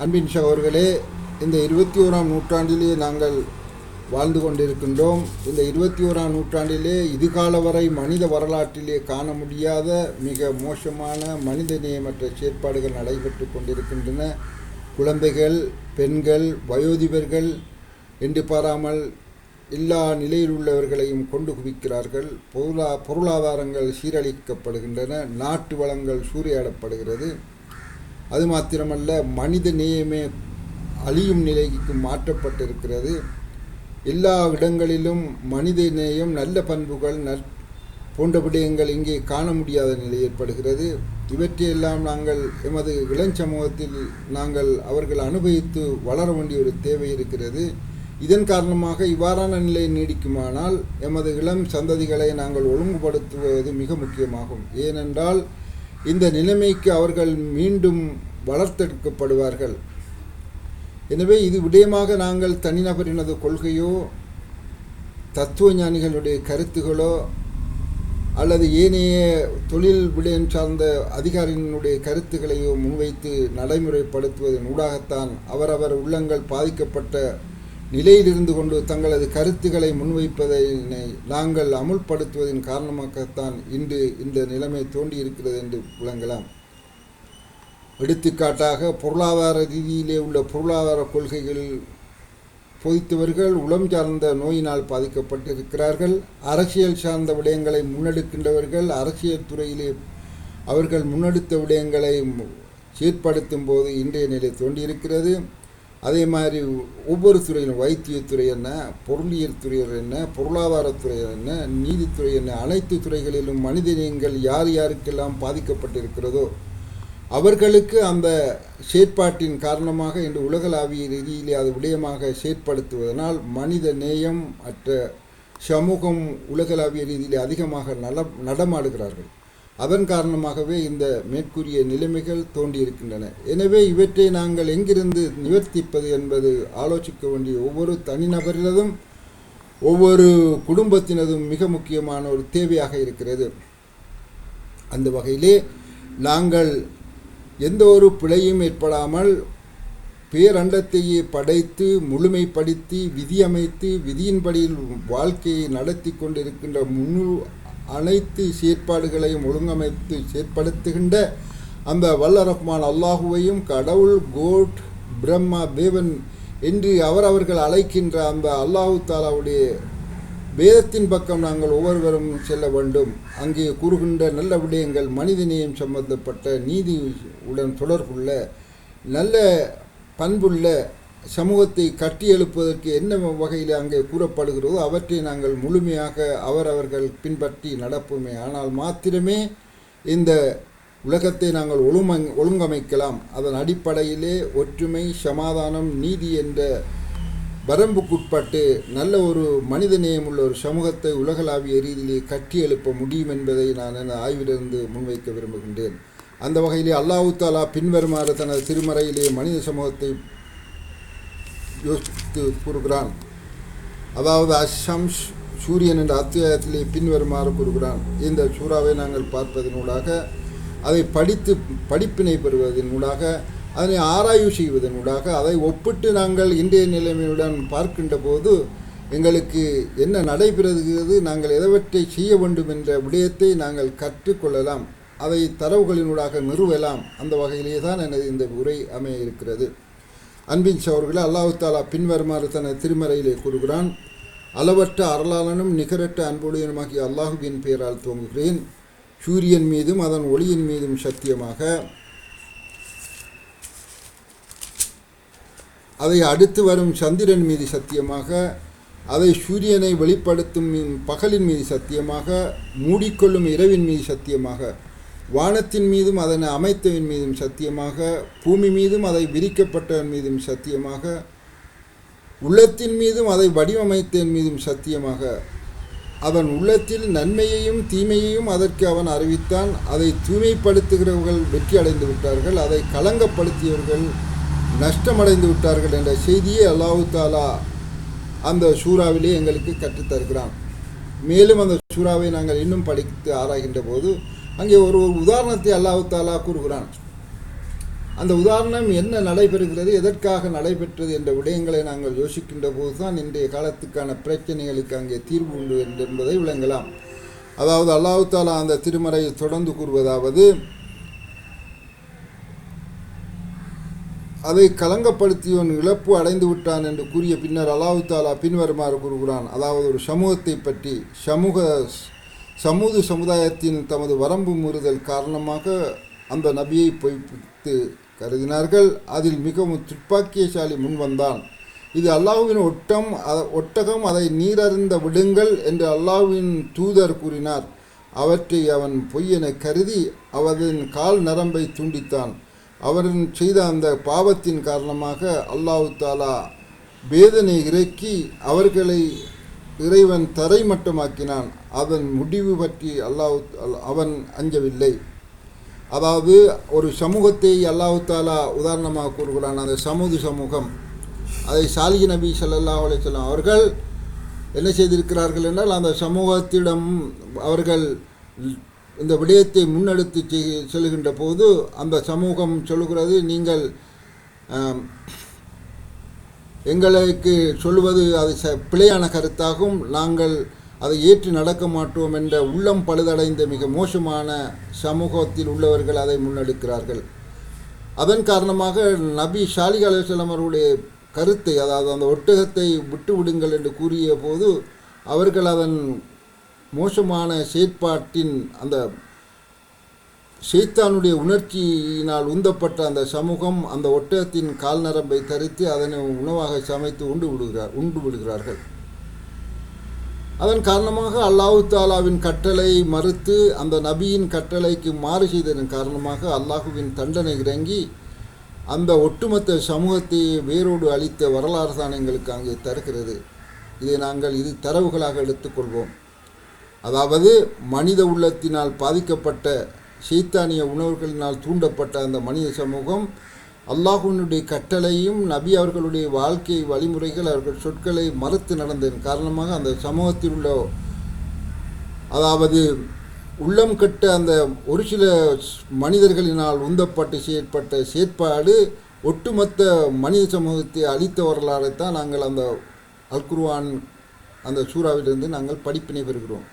அன்பின் சகோதரர்களே, இந்த 21ஆம் நூற்றாண்டிலே நாங்கள் வாழ்ந்து கொண்டிருக்கின்றோம். இந்த 21ஆம் நூற்றாண்டிலே இதுகால வரை மனித வரலாற்றிலே காண முடியாத மிக மோசமான மனித நேயமற்ற செயற்பாடுகள் நடைபெற்று கொண்டிருக்கின்றன. குழந்தைகள், பெண்கள், வயோதிபர்கள் என்று பாராமல் எல்லா நிலையில் உள்ளவர்களையும் கொண்டு குவிக்கிறார்கள். பொருளாதாரங்கள் சீரழிக்கப்படுகின்றன. நாட்டு வளங்கள் சூறையாடப்படுகிறது. அது மாத்திரமல்ல, மனித நேயமே அழியும் நிலைக்கு மாற்றப்பட்டிருக்கிறது. எல்லா இடங்களிலும் மனித நேயம், நல்ல பண்புகள் போன்ற விடயங்கள் இங்கே காண முடியாத நிலை ஏற்படுகிறது. இவற்றையெல்லாம் நாங்கள் எமது இளஞ்சமூகத்தில் அவர்கள் அனுபவித்து வளர வேண்டிய ஒரு தேவை இருக்கிறது. இதன் காரணமாக இவ்வாறான நிலை நீடிக்குமானால் எமது இளம் சந்ததிகளை நாங்கள் ஒழுங்குபடுத்துவது மிக முக்கியமாகும். ஏனென்றால் இந்த நிலைமைக்கு அவர்கள் மீண்டும் வளர்த்தெடுக்கப்படுவார்கள். எனவே இது விடயமாக நாங்கள் தனிநபரினது கொள்கையோ தத்துவ ஞானிகளுடைய கருத்துகளோ அல்லது ஏனைய தொழில் விடயம் சார்ந்த அதிகாரிகளுடைய கருத்துக்களையோ முன்வைத்து நடைமுறைப்படுத்துவதன் ஊடாகத்தான் அவரவர் உள்ளங்கள் பாதிக்கப்பட்ட நிலையிலிருந்து கொண்டு தங்களது கருத்துக்களை முன்வைப்பதை நாங்கள் அமுல்படுத்துவதன் காரணமாகத்தான் இன்று இந்த நிலைமை தோன்றியிருக்கிறது என்று விளங்கலாம். எடுத்துக்காட்டாக, பொருளாதார ரீதியிலே உள்ள பொருளாதார கொள்கைகளில் பொதித்தவர்கள் உளம் சார்ந்த நோயினால் பாதிக்கப்பட்டிருக்கிறார்கள். அரசியல் சார்ந்த விடயங்களை முன்னெடுக்கின்றவர்கள் அரசியல் துறையிலே அவர்கள் முன்னெடுத்த விடயங்களை செயற்படுத்தும் போது இன்றைய நிலை தோன்றியிருக்கிறது. அதே மாதிரி ஒவ்வொரு துறையிலும் வைத்தியத்துறை என்ன, பொருளியல் துறை என்ன, பொருளாதாரத்துறை என்ன, நீதித்துறை என்ன, அனைத்து துறைகளிலும் மனிதநேயங்கள் யார் யாருக்கெல்லாம் பாதிக்கப்பட்டிருக்கிறதோ அவர்களுக்கு அந்த செயற்பாட்டின் காரணமாக இன்று உலகளாவிய ரீதியிலே அது விடயமாக செயற்படுத்துவதனால் மனித நேயம் அற்ற சமூகம் உலகளாவிய ரீதியிலே அதிகமாக நடமாடுகிறார்கள். அதன் காரணமாகவே இந்த மேற்கூறிய நிலைமைகள் தோன்றியிருக்கின்றன. எனவே இவற்றை நாங்கள் எங்கிருந்து நிவர்த்திப்பது என்பது ஆலோசிக்க வேண்டிய ஒவ்வொரு தனிநபரினதும் ஒவ்வொரு குடும்பத்தினதும் மிக முக்கியமான ஒரு தேவையாக இருக்கிறது. அந்த வகையிலே நாங்கள் எந்த ஒரு பிழையும் ஏற்படாமல் பேரண்டத்தையே படைத்து முழுமைப்படுத்தி விதியமைத்து விதியின்படியில் வாழ்க்கையை நடத்தி கொண்டிருக்கின்ற அனைத்து செயற்பாடுகளையும் ஒழுங்கமைத்து செயற்படுத்துகின்ற அந்த வல்ல ரஹ்மான் அல்லாஹுவையும் கடவுள், கோட், பிரம்மா, தேவன் என்று அவர்கள் அழைக்கின்ற அந்த அல்லாஹு தாலாவுடைய வேதத்தின் பக்கம் நாங்கள் ஒவ்வொருவரும் செல்ல வேண்டும். அங்கே கூறுகின்ற நல்ல விடயங்கள் மனிதநேயம் சம்பந்தப்பட்ட நீதியுடன் தொடர்புள்ள நல்ல பண்புள்ள சமூகத்தை கட்டி எழுப்புவதற்கு என்ன வகையில் அங்கே கூறப்படுகிறதோ அவற்றை நாங்கள் முழுமையாக அவர்கள் பின்பற்றி நடப்போமே. ஆனால் மாத்திரமே இந்த உலகத்தை நாங்கள் ஒழுங்கமைக்கலாம். அதன் அடிப்படையிலே ஒற்றுமை, சமாதானம், நீதி என்ற வரம்புக்குட்பட்டு நல்ல ஒரு மனித நேயமுள்ள ஒரு சமூகத்தை உலகளாவிய ரீதியிலே கட்டி எழுப்ப முடியும் என்பதை நான் என் ஆய்விலிருந்து முன்வைக்க விரும்புகின்றேன். அந்த வகையிலே அல்லாஹு தாலா பின்வருமாறு தனது திருமறையிலே மனித சமூகத்தை யோசித்து கூறுகிறான். அதாவது அஷம்ஸ், சூரியன் என்ற அத்தியாயத்திலே பின்வருமாறு கூறுகிறான். இந்த சூறாவை நாங்கள் பார்ப்பதனூடாக அதை படிப்பினை பெறுவதனூடாக அதனை ஆராய்வு செய்வதனூடாக அதை ஒப்பிட்டு நாங்கள் இன்றைய நிலைமையுடன் பார்க்கின்ற போது எங்களுக்கு என்ன நடைபெறுகிறது, நாங்கள் எதவற்றை செய்ய வேண்டும் என்ற விடயத்தை நாங்கள் கற்றுக்கொள்ளலாம். அதை தரவுகளினூடாக நிறுவலாம். அந்த வகையிலே தான் எனது இந்த உரை அமைய இருக்கிறது. அன்பின் சகோதரர்களே, அல்லாஹு தாலா பின்வருமாறு தனது திருமறையிலே கூறுகிறான். அளவற்ற அருளாளனும் நிகரற்ற அன்புடையனுமாகிய அல்லாஹுவின் பெயரால் துவங்குகிறேன். சூரியன் மீதும் அதன் ஒளியின் மீதும் சத்தியமாக, அதை அடுத்து வரும் சந்திரன் மீது சத்தியமாக, அதை சூரியனை வெளிப்படுத்தும் பகலின் மீது சத்தியமாக, மூடிக்கொள்ளும் இரவின் மீது சத்தியமாக, வானத்தின் மீதும் அதனை அமைத்தவன் மீதும் சத்தியமாக, பூமி மீதும் அதை விரிக்கப்பட்டவன் மீதும் சத்தியமாக, உள்ளத்தின் மீதும் அதை வடிவமைத்தவன் மீதும் சத்தியமாக, அவன் உள்ளத்தில் நன்மையையும் தீமையையும் அதற்கு அவன் அறிவித்தான். அதை தூய்மைப்படுத்துகிறவர்கள் வெற்றி அடைந்து விட்டார்கள், அதை களங்கப்படுத்தியவர்கள் நஷ்டமடைந்து விட்டார்கள் என்ற செய்தியை அல்லாஹு தாலா அந்த சூறாவிலே எங்களுக்கு கற்றுத்தருகிறான். மேலும் அந்த சூறாவை நாங்கள் இன்னும் படித்து ஆராய்கின்ற போது அங்கே ஒரு உதாரணத்தை அல்லாஹ் தாலா கூறுகிறான். அந்த உதாரணம் என்ன நடைபெறுகிறது, எதற்காக நடைபெற்றது என்ற விடயங்களை நாங்கள் யோசிக்கின்ற போது தான் இன்றைய காலத்துக்கான பிரச்சனைகளுக்கு அங்கே தீர்வு உண்டு என்பதை விளங்கலாம். அதாவது அல்லாஹ் தஆலா அந்த திருமறையை தொடர்ந்து கூறுவதாவது, அதை கலங்கப்படுத்தியவன் இழப்பு அடைந்து விட்டான் என்று கூறிய பின்னர் அல்லாஹ் தஆலா பின்வருமாறு கூறுகிறான். அதாவது ஒரு சமூகத்தை பற்றி, சமூக சமுதாயத்தின் தமது வரம்பு மீறுதல் காரணமாக அந்த நபியை பொய்ப்பித்து கருதினார்கள். அதில் மிகவும் துப்பாக்கியசாலி முன்வந்தான். இது அல்லாஹ்வின் ஒட்டகம், அதை நீரறிந்த விடுங்கள் என்று அல்லாஹ்வின் தூதர் கூறினார். அவற்றை அவன் பொய்யென கருதி அவரின் கால் நரம்பை துண்டித்தான். அவரின் செய்த அந்த பாவத்தின் காரணமாக அல்லாஹ் தஆலா வேதனை இறக்கி அவர்களை இறைவன் தரைமட்டமாக்கினான். அதன் முடிவு பற்றி அவன் அஞ்சவில்லை. அதாவது ஒரு சமூகத்தை அல்லாஹ் தஆலா உதாரணமாக கூறுகிறான். அந்த சமூகம், அதை சாலிஹ் நபி ஸல்லல்லாஹு அலைஹி வஸல்லம் அவர்கள் என்ன செய்திருக்கிறார்கள் என்றால், அந்த சமூகத்திடம் அவர்கள் இந்த விடயத்தை முன்னெடுத்து செல்கின்ற போது அந்த சமூகம் சொல்லுகிறது, நீங்கள் எங்களுக்கு சொல்லுவது அது பிழையான கருத்தாகும், நாங்கள் அதை ஏற்று நடக்க மாட்டோம் என்ற உள்ளம் பழுதடைந்த மிக மோசமான சமூகத்தில் உள்ளவர்கள் அதை முன்னெடுக்கிறார்கள். அதன் காரணமாக நபி ஸல்லல்லாஹு அலைஹி வஸல்லம் அவருடைய கருத்தை, அதாவது அந்த ஒட்டகத்தை விட்டு விடுங்கள் என்று கூறிய போது அவர்கள் அதன் மோசமான செயற்பாட்டின் அந்த ஷைத்தானுடைய உணர்ச்சியினால் உந்தப்பட்ட அந்த சமூகம் அந்த ஒட்டகத்தின் கால் நரம்பை தரித்து அதனை உணவாக சமைத்து உண்டு விடுகிறார்கள். அதன் காரணமாக அல்லாஹ் தஆலாவின் கட்டளை மறுத்து அந்த நபியின் கட்டளைக்கு மாறு செய்ததன் காரணமாக அல்லாஹுவின் தண்டனை இறங்கி அந்த ஒட்டுமொத்த சமூகத்தை வேரோடு அழித்த வரலாறு தான் எங்களுக்கு அங்கே தருகிறது. இதை நாங்கள் தரவுகளாக எடுத்துக்கொள்வோம். அதாவது மனித உள்ளத்தினால் பாதிக்கப்பட்ட ஷைத்தானிய உணர்வுகளினால் தூண்டப்பட்ட அந்த மனித சமூகம் அல்லாஹ்வினுடைய கட்டளையும் நபி அவர்களுடைய வாழ்க்கை வழிமுறைகள், அவர்கள் சொற்களை மறுத்து நடந்ததன் காரணமாக அந்த சமூகத்தில் உள்ள, அதாவது உள்ளம் கட்ட அந்த ஒரு சில மனிதர்களினால் உந்தப்பட்டு செயற்பட்ட செயற்பாடு ஒட்டுமொத்த மனித சமூகத்தை அழித்த வரலாறைத்தான் நாங்கள் அந்த அல் குர்ஆன் அந்த சூறாவிலிருந்து நாங்கள் படிப்பினை பெறுகிறோம்.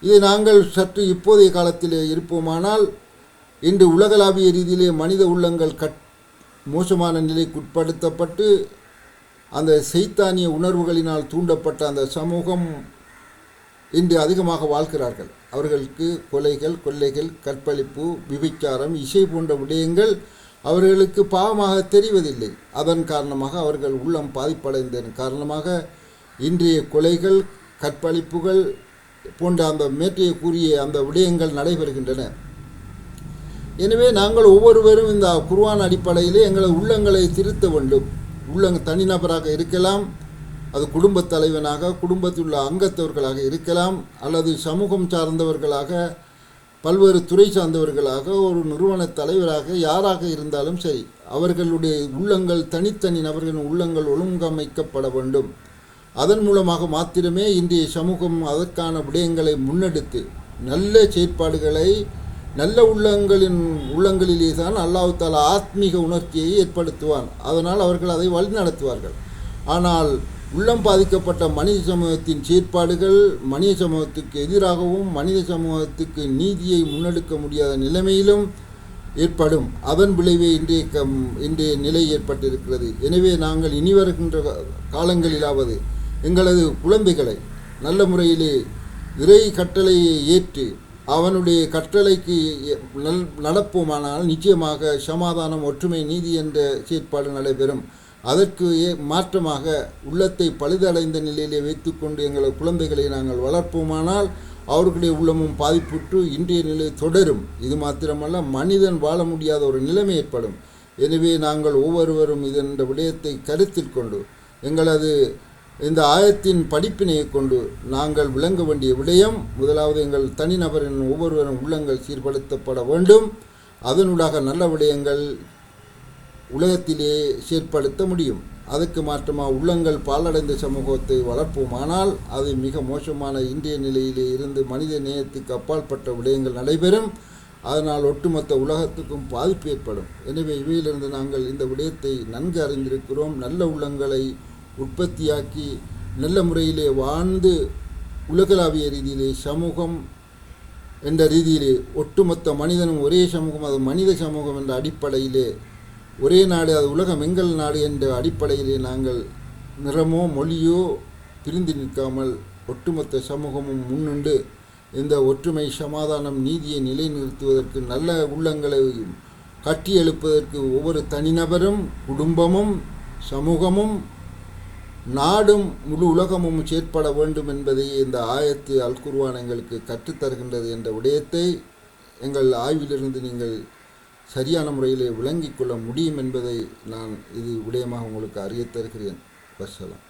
இதை நாங்கள் சற்று இப்போதைய காலத்திலே இருப்போமானால், இன்று உலகளாவிய ரீதியிலே மனித உள்ளங்கள் மோசமான நிலைக்கு உட்படுத்தப்பட்டு அந்த சைத்தானிய உணர்வுகளினால் தூண்டப்பட்ட அந்த சமூகம் இன்று அதிகமாக வாழ்கிறார்கள். அவர்களுக்கு கொலைகள், கொள்ளைகள், கற்பழிப்பு, விபச்சாரம், இசை போன்ற விடயங்கள் அவர்களுக்கு பாவமாக தெரிவதில்லை. அதன் காரணமாக அவர்கள் உள்ளம் பாதிப்படைந்ததன் காரணமாக இன்றைய கொலைகள், கற்பழிப்புகள் போன்ற அந்த மேற்றைய கூறிய அந்த விடயங்கள் நடைபெறுகின்றன. எனவே நாங்கள் ஒவ்வொருவரும் இந்த குர்ஆன் அடிப்படையிலே எங்களை உள்ளங்களை திருத்த வேண்டும். தனிநபராக இருக்கலாம், அது குடும்பத் தலைவனாக, குடும்பத்தில் உள்ள அங்கத்தவர்களாக இருக்கலாம், அல்லது சமூகம் சார்ந்தவர்களாக, பல்வேறு துறை சார்ந்தவர்களாக, ஒரு நிறுவன தலைவராக, யாராக இருந்தாலும் சரி, அவர்களுடைய உள்ளங்கள் தனித்தனி நபர்களின் உள்ளங்கள் ஒழுங்கமைக்கப்பட வேண்டும். அதன் மூலமாக மாத்திரமே இன்றைய சமூகம் அதற்கான விடயங்களை முன்னெடுத்து நல்ல செயற்பாடுகளை, நல்ல உள்ளங்களிலே தான் அல்லாஹ் தஆலா ஆத்மீக உணர்ச்சியை ஏற்படுத்துவான். அதனால் அவர்கள் அதை வழிநடத்துவார்கள். ஆனால் உள்ளம் பாதிக்கப்பட்ட மனித சமூகத்தின் செயற்பாடுகள் மனித சமூகத்துக்கு எதிராகவும் மனித சமூகத்துக்கு நீதியை முன்னெடுக்க முடியாத நிலைமையிலும் ஏற்படும். அதன் விளைவே இன்றைய நிலை ஏற்பட்டிருக்கிறது. எனவே நாங்கள் இனி வருகின்ற காலங்களிலாவது எங்களது குழந்தைகளை நல்ல முறையிலே இறை கட்டளையை ஏற்று அவனுடைய கட்டளைக்கு நடப்போமானால் நிச்சயமாக சமாதானம், ஒற்றுமை, நீதி என்ற செயற்பாடு நடைபெறும். அதற்கு மாற்றமாக உள்ளத்தை பழுதடைந்த நிலையிலே வைத்துக்கொண்டு எங்களது குழந்தைகளை நாங்கள் வளர்ப்போமானால் அவர்களுடைய உள்ளமும் பாதிப்புற்று இன்றைய நிலை தொடரும். இது மாத்திரமல்ல, மனிதன் வாழ முடியாத ஒரு நிலைமை ஏற்படும். எனவே நாங்கள் ஒவ்வொருவரும் இந்த விடயத்தை கருத்தில் கொண்டு எங்களது இந்த ஆயத்தின் படிப்பினையை கொண்டு நாங்கள் விளங்க வேண்டிய விடயம், முதலாவது எங்கள் தனிநபரின் ஒவ்வொருவரும் உள்ளங்கள் சீர்படுத்தப்பட வேண்டும். அதனூடாக நல்ல விடயங்கள் உலகத்திலே செயற்படுத்த முடியும். அதுக்கு மாற்றமாக உள்ளங்கள் பாலடைந்த சமூகத்தை வளர்ப்போமானால் அது மிக மோசமான இன்றைய நிலையிலே இருந்து மனித நேயத்துக்கு அப்பாற்பட்ட விடயங்கள் நடைபெறும். அதனால் ஒட்டுமொத்த உலகத்துக்கும் பாதிப்பு ஏற்படும். எனவே இவையிலிருந்து நாங்கள் இந்த விடயத்தை நன்கு அறிந்திருக்கிறோம். நல்ல உள்ளங்களை உற்பத்தியாக்கி நல்ல முறையிலே வாழ்ந்து உலகளாவிய ரீதியிலே சமூகம் என்ற ரீதியிலே ஒட்டுமொத்த மனிதனும் ஒரே சமூகம், அது மனித சமூகம் என்ற அடிப்படையிலே ஒரே நாடு, அது உலகம் எங்கள் நாடு என்ற அடிப்படையிலே நாங்கள் நிறமோ மொழியோ பிரிந்து நிற்காமல் ஒட்டுமொத்த சமூகமும் முன்னின்று இந்த ஒற்றுமை, சமாதானம், நீதியை நிலைநிறுத்துவதற்கு, நல்ல உள்ளங்களை கட்டி எழுப்பதற்கு ஒவ்வொரு தனிநபரும், குடும்பமும், சமூகமும், நாடும், முழு உலகமும் செயற்பட வேண்டும் என்பதை இந்த ஆயத்து அல் குர்ஆன் எங்களுக்கு கற்றுத்தருகின்றது என்ற விடயத்தை எங்கள் ஆய்விலிருந்து நீங்கள் சரியான முறையிலே விளங்கிக் கொள்ள முடியும் என்பதை நான் இது விடயமாக உங்களுக்கு அறியத் தருகிறேன். வஸ்ஸலாம்.